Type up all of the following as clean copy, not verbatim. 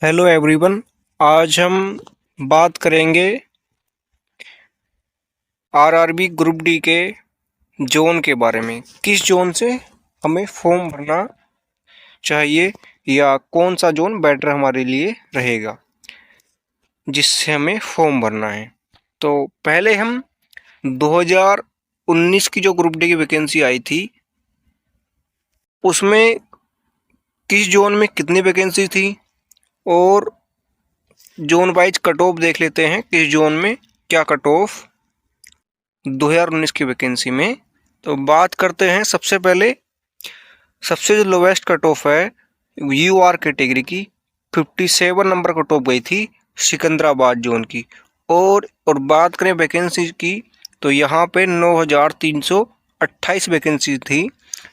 Hello everyone. आज हम बात करेंगे आरआरबी ग्रुप डी के जोन के बारे में। किस जोन से हमें फॉर्म भरना चाहिए या कौन सा जोन बेटर हमारे लिए रहेगा जिससे हमें फॉर्म भरना है। तो पहले हम 2019 की जो ग्रुप डी की वैकेंसी आई थी उसमें किस जोन में कितनी वैकेंसी थी और जोन वाइज कट ऑफ देख लेते हैं। किस जोन में क्या कट ऑफ 2019 की वैकेंसी में। तो बात करते हैं सबसे पहले, सबसे जो लोवेस्ट कट ऑफ है यूआर कैटेगरी की 57 नंबर कट ऑफ गई थी सिकंदराबाद जोन की। और बात करें वैकेंसी की तो यहाँ पे 9328 वैकेंसी थी,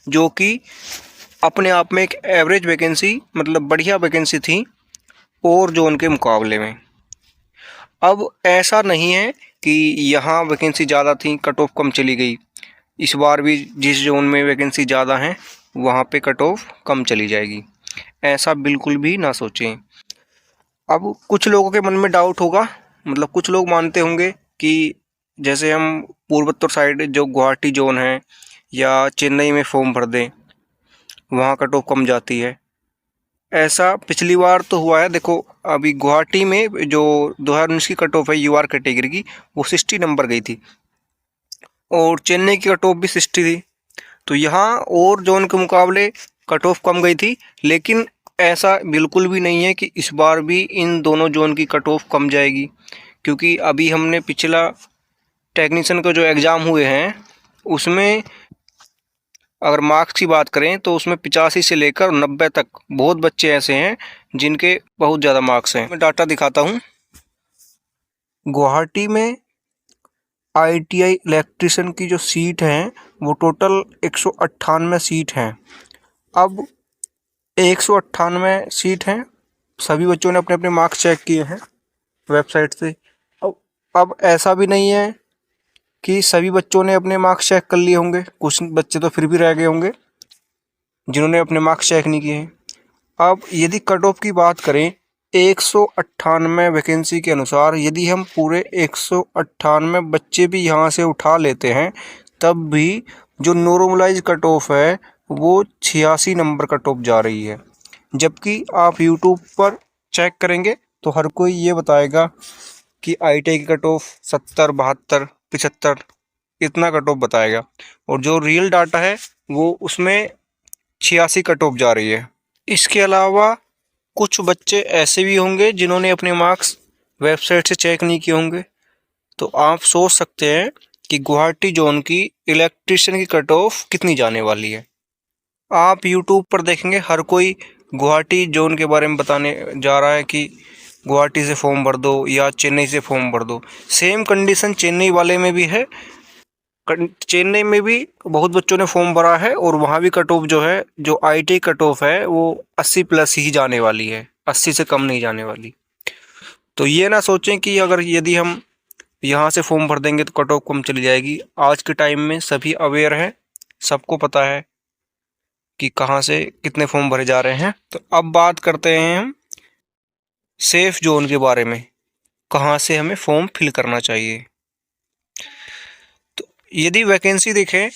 जो कि अपने आप में एक एवरेज वैकेंसी मतलब बढ़िया वैकेंसी थी और जोन के मुकाबले में। अब ऐसा नहीं है कि यहाँ वैकेंसी ज़्यादा थी कट ऑफ कम चली गई। इस बार भी जिस जोन में वैकेंसी ज़्यादा है वहाँ पे कट ऑफ कम चली जाएगी, ऐसा बिल्कुल भी ना सोचें। अब कुछ लोगों के मन में डाउट होगा, मतलब कुछ लोग मानते होंगे कि जैसे हम पूर्वोत्तर साइड जो गुवाहाटी जोन है या चेन्नई में फॉर्म भर दें वहाँ कट ऑफ कम जाती है। ऐसा पिछली बार तो हुआ है। देखो अभी गुवाहाटी में जो 2019 की कट ऑफ है यूआर कैटेगरी की वो 60 नंबर गई थी और चेन्नई की कट ऑफ भी 60 थी। तो यहाँ और जोन के मुकाबले कट ऑफ कम गई थी, लेकिन ऐसा बिल्कुल भी नहीं है कि इस बार भी इन दोनों जोन की कट ऑफ कम जाएगी, क्योंकि अभी हमने पिछला टेक्नीशियन का जो एग्ज़ाम हुए हैं उसमें अगर मार्क्स की बात करें तो उसमें 85 से लेकर 90 तक बहुत बच्चे ऐसे हैं जिनके बहुत ज़्यादा मार्क्स हैं। मैं डाटा दिखाता हूँ। गुवाहाटी में आईटीआई इलेक्ट्रिशियन की जो सीट हैं वो टोटल 198 सीट हैं। अब 198 सीट हैं, सभी बच्चों ने अपने अपने मार्क्स चेक किए हैं वेबसाइट से। अब ऐसा भी नहीं है कि सभी बच्चों ने अपने मार्क्स चेक कर लिए होंगे, कुछ बच्चे तो फिर भी रह गए होंगे जिन्होंने अपने मार्क्स चेक नहीं किए हैं। अब यदि कट ऑफ की बात करें 198 वैकेंसी के अनुसार, यदि हम पूरे 198 बच्चे भी यहाँ से उठा लेते हैं तब भी जो नॉर्मलाइज कट ऑफ है वो 86 नंबर कट ऑफ जा रही है। जबकि आप यूट्यूब पर चेक करेंगे तो हर कोई ये बताएगा कि आईटीआई की कट ऑफ 70, 72, 75 इतना कट ऑफ बताएगा, और जो रियल डाटा है वो उसमें 86 कट ऑफ जा रही है। इसके अलावा कुछ बच्चे ऐसे भी होंगे जिन्होंने अपने मार्क्स वेबसाइट से चेक नहीं किए होंगे। तो आप सोच सकते हैं कि गुवाहाटी जोन की इलेक्ट्रिशियन की कट ऑफ कितनी जाने वाली है। आप यूट्यूब पर देखेंगे हर कोई गुवाहाटी जोन के बारे में बताने जा रहा है कि गुवाहाटी से फॉर्म भर दो या चेन्नई से फॉर्म भर दो। सेम कंडीशन चेन्नई वाले में भी है। चेन्नई में भी बहुत बच्चों ने फॉर्म भरा है और वहाँ भी कट ऑफ जो है, जो आईटी कट ऑफ है वो 80 प्लस ही जाने वाली है, 80 से कम नहीं जाने वाली। तो ये ना सोचें कि अगर यदि हम यहाँ से फॉर्म भर देंगे तो कट ऑफ कम चली जाएगी। आज के टाइम में सभी अवेयर है, सबको पता है कि कहाँ से कितने फॉर्म भरे जा रहे हैं। तो अब बात करते हैं हम सेफ जोन के बारे में, कहाँ से हमें फॉर्म फिल करना चाहिए। तो यदि वैकेंसी देखें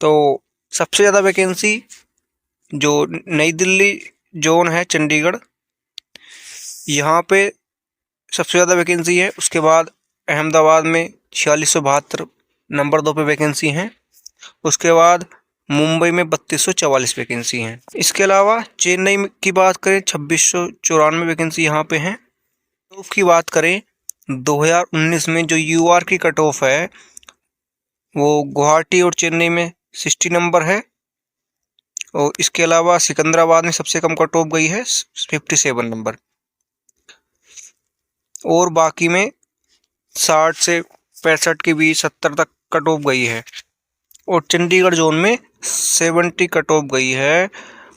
तो सबसे ज़्यादा वैकेंसी जो नई दिल्ली जोन है, चंडीगढ़, यहाँ पे सबसे ज़्यादा वैकेंसी है। उसके बाद अहमदाबाद में 4672 नंबर 2 पे वैकेंसी हैं। उसके बाद मुंबई में 3244 वैकेंसी हैं। इसके अलावा चेन्नई की बात करें 2694 वैकेंसी यहाँ पे हैं। कट ऑफ की बात करें 2019 में जो यूआर की कट ऑफ है वो गुवाहाटी और चेन्नई में 60 नंबर है, और इसके अलावा सिकंदराबाद में सबसे कम कट ऑफ गई है 57 नंबर, और बाकी में 60 से 65 के बीच 70 तक कट ऑफ गई है, और चंडीगढ़ जोन में 70 कट ऑफ गई है।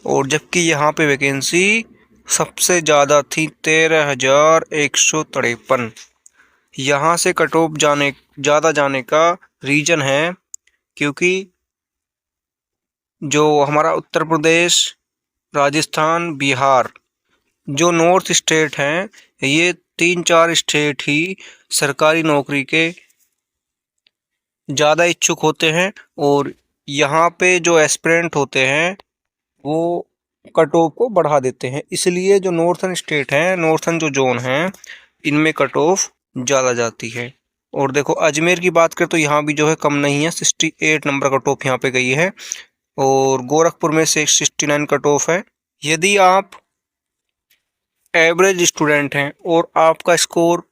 और जबकि यहाँ पे वैकेंसी सबसे ज़्यादा थी 13,153। यहाँ से कट ऑफ ज़्यादा जाने का रीज़न है क्योंकि जो हमारा उत्तर प्रदेश, राजस्थान, बिहार, जो नॉर्थ स्टेट हैं, ये 3-4 स्टेट ही सरकारी नौकरी के ज़्यादा इच्छुक होते हैं और यहाँ पे जो एस्पिरेंट होते हैं वो कट ऑफ को बढ़ा देते हैं। इसलिए जो नॉर्थन स्टेट हैं, नॉर्थन जो जोन हैं, इनमें कट ऑफ ज़्यादा जाती है। और देखो अजमेर की बात करें तो यहाँ भी जो है कम नहीं है, 68 नंबर कट ऑफ यहाँ पे गई है और गोरखपुर में 69 कट ऑफ है। यदि आप एवरेज स्टूडेंट हैं और आपका स्कोर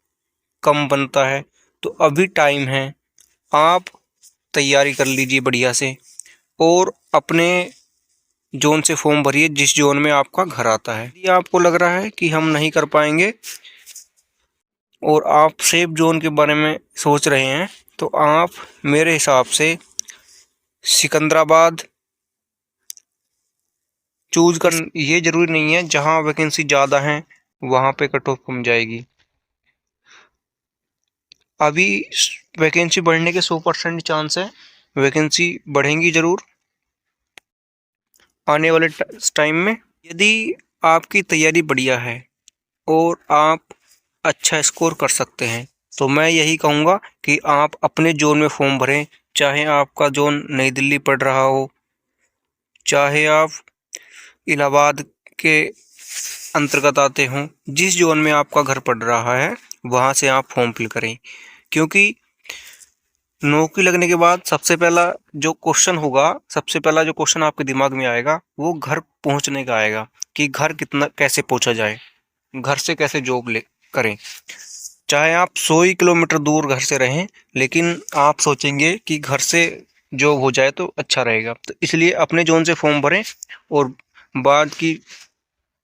कम बनता है तो अभी टाइम है, आप तैयारी कर लीजिए बढ़िया से और अपने जोन से फॉर्म भरिए जिस जोन में आपका घर आता है। यदि आपको लग रहा है कि हम नहीं कर पाएंगे और आप सेफ जोन के बारे में सोच रहे हैं तो आप मेरे हिसाब से सिकंदराबाद चूज कर। ये जरूरी नहीं है जहां वैकेंसी ज़्यादा है वहां पे कट ऑफ कम जाएगी। अभी वैकेंसी बढ़ने के 100% चांस है, वैकेंसी बढ़ेंगी ज़रूर आने वाले टाइम में। यदि आपकी तैयारी बढ़िया है और आप अच्छा स्कोर कर सकते हैं तो मैं यही कहूँगा कि आप अपने जोन में फॉर्म भरें, चाहे आपका जोन नई दिल्ली पड़ रहा हो, चाहे आप इलाहाबाद के अंतर्गत आते हों, जिस जोन में आपका घर पड़ रहा है वहाँ से आप फॉर्म फिल करें। क्योंकि नौकरी लगने के बाद सबसे पहला जो क्वेश्चन आपके दिमाग में आएगा वो घर पहुँचने का आएगा कि घर कितना कैसे पहुँचा जाए, घर से कैसे जॉब ले करें। चाहे आप 100 ही किलोमीटर दूर घर से रहें लेकिन आप सोचेंगे कि घर से जॉब हो जाए तो अच्छा रहेगा। तो इसलिए अपने जोन से फॉर्म भरें और बाद की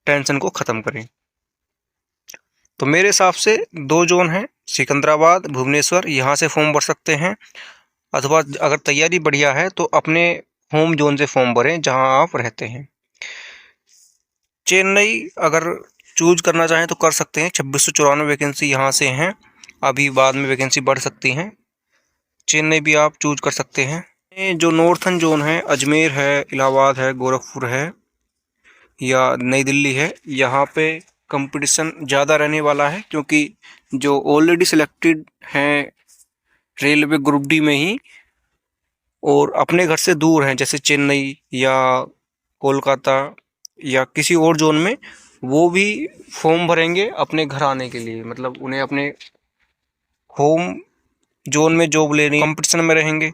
टेंशन को ख़त्म करें। तो मेरे हिसाब से 2 जोन हैं, सिकंदराबाद, भुवनेश्वर, यहाँ से फॉर्म भर सकते हैं। अथवा अगर तैयारी बढ़िया है तो अपने होम जोन से फॉर्म भरें जहाँ आप रहते हैं। चेन्नई अगर चूज करना चाहें तो कर सकते हैं, 2694 वैकेंसी यहाँ से हैं, अभी बाद में वैकेंसी बढ़ सकती हैं। चेन्नई भी आप चूज कर सकते हैं। जो नॉर्थन जोन है, अजमेर है, इलाहाबाद है, गोरखपुर है या नई दिल्ली है, यहाँ पे कंपटीशन ज़्यादा रहने वाला है क्योंकि जो ऑलरेडी सिलेक्टेड हैं रेलवे ग्रुप डी में ही और अपने घर से दूर हैं जैसे चेन्नई या कोलकाता या किसी और जोन में, वो भी फॉर्म भरेंगे अपने घर आने के लिए। मतलब उन्हें अपने होम जोन में जॉब लेनी, कंपटीशन में रहेंगे